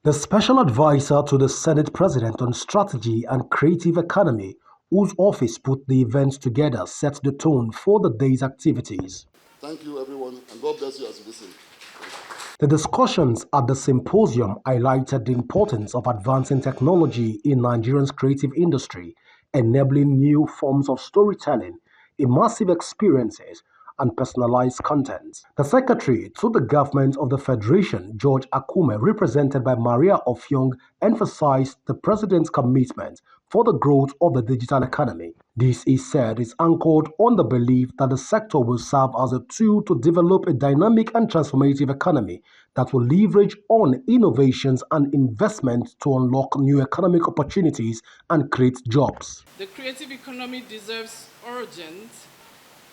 The special advisor to the Senate President on Strategy and Creative Economy, whose office put the event together, set the tone for the day's activities. Thank you, everyone, and God bless you as you listen. The discussions at the symposium highlighted the importance of advancing technology in Nigeria's creative industry, enabling new forms of storytelling, immersive experiences, and personalized content. The secretary to the government of the Federation, George Akume, represented by Maria Ofyong, emphasized the president's commitment for the growth of the digital economy. This, he said, is anchored on the belief that the sector will serve as a tool to develop a dynamic and transformative economy that will leverage on innovations and investment to unlock new economic opportunities and create jobs. The creative economy deserves urgent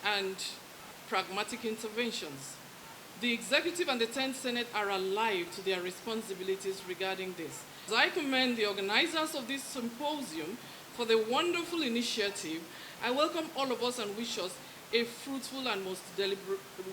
and pragmatic interventions. The executive and the 10th Senate are alive to their responsibilities regarding this. I commend the organizers of this symposium for the wonderful initiative. I welcome all of us and wish us a fruitful and most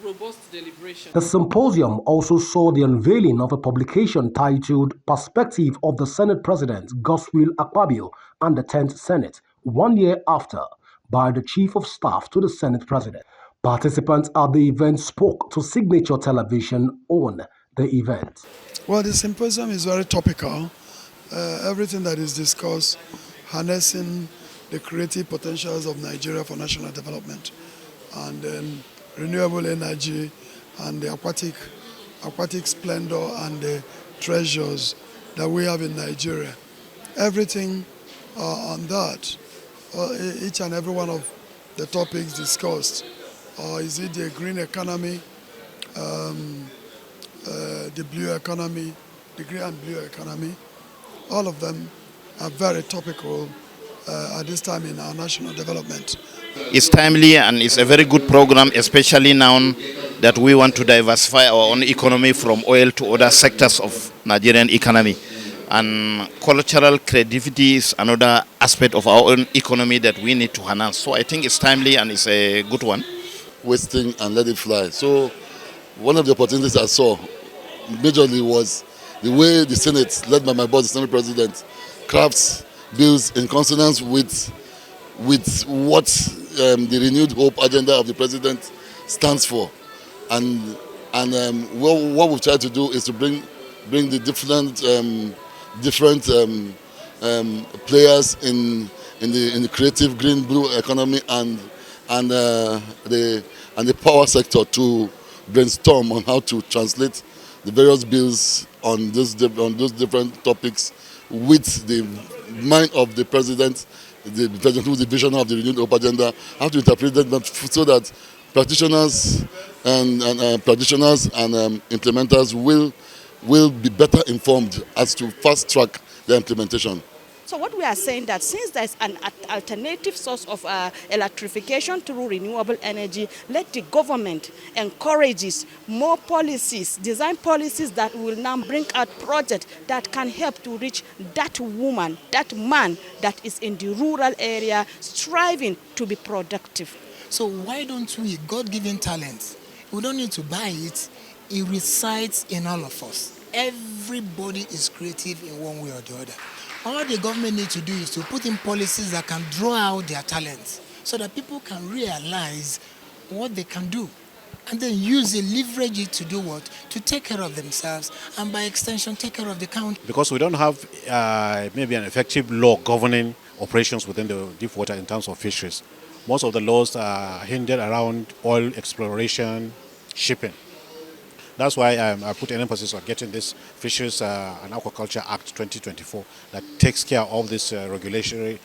robust deliberation. The symposium also saw the unveiling of a publication titled Perspective of the Senate President Godswill Akpabio and the 10th Senate, 1 year after, by the Chief of Staff to the Senate President. Participants at the event spoke to Signature Television on the event. Well, the symposium is very topical. Everything that is discussed, harnessing the creative potentials of Nigeria for national development, and then renewable energy and the aquatic splendor and the treasures that we have in Nigeria. Everything on that, each and every one of the topics discussed. Is it the green economy, the blue economy, the green and blue economy? All of them are very topical at this time in our national development. It's timely and it's a very good program, especially now that we want to diversify our own economy from oil to other sectors of Nigerian economy. And cultural creativity is another aspect of our own economy that we need to harness. So I think it's timely and it's a good one. Wasting and let it fly. So one of the opportunities I saw majorly was the way the Senate, led by my boss, the Senate President, crafts bills in consonance with what the renewed hope agenda of the President stands for. And what we've tried to do is to bring the different players in the creative green blue economy and the power sector to brainstorm on how to translate the various bills on those different topics with the mind of the president who is the vision of the renewed hope agenda, how to interpret them so that practitioners and implementers will be better informed as to fast track the implementation. So what we are saying that since there's an alternative source of electrification through renewable energy, let the government encourages more policies, design policies that will now bring out projects that can help to reach that woman, that man that is in the rural area striving to be productive. So why don't we, God-given talent, we don't need to buy it, it resides in all of us. Everybody is creative in one way or the other. All the government needs to do is to put in policies that can draw out their talents so that people can realize what they can do and then use it, leverage it to do what? To take care of themselves and by extension take care of the country. Because we don't have maybe an effective law governing operations within the deep water in terms of fisheries. Most of the laws are hindered around oil exploration, shipping. That's why I put an emphasis on getting this Fisheries and Aquaculture Act 2024 that takes care of this regulatory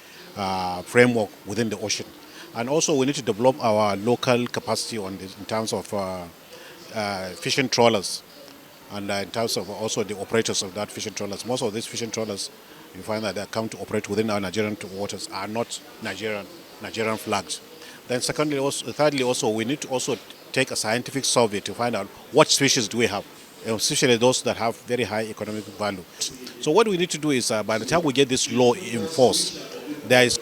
framework within the ocean. And also we need to develop our local capacity on this in terms of fishing trawlers and in terms of also the operators of that fishing trawlers. Most of these fishing trawlers, you find that they come to operate within our Nigerian waters are not Nigerian flags. Then thirdly also we need to also take a scientific survey to find out what species do we have, especially those that have very high economic value. So what we need to do is by the time we get this law enforced, there is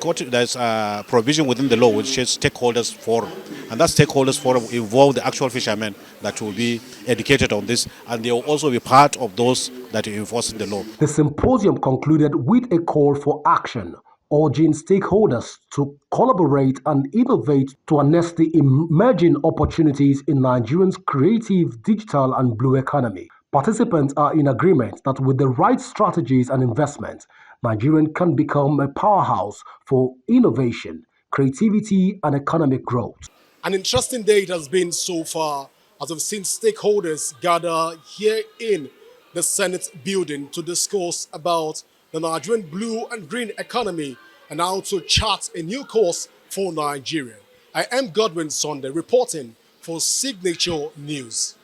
provision within the law which is stakeholders forum, And that stakeholders forum will involve the actual fishermen that will be educated on this, and they will also be part of those that are enforcing the law. The symposium concluded with a call for action, urging stakeholders to collaborate and innovate to harness the emerging opportunities in Nigeria's creative, digital, and blue economy. Participants are in agreement that with the right strategies and investments, Nigeria can become a powerhouse for innovation, creativity, and economic growth. An interesting day it has been so far as we've seen stakeholders gather here in the Senate building to discuss about the Nigerian blue and green economy and how to chart a new course for Nigeria. I am Godwin Sunday reporting for Signature News.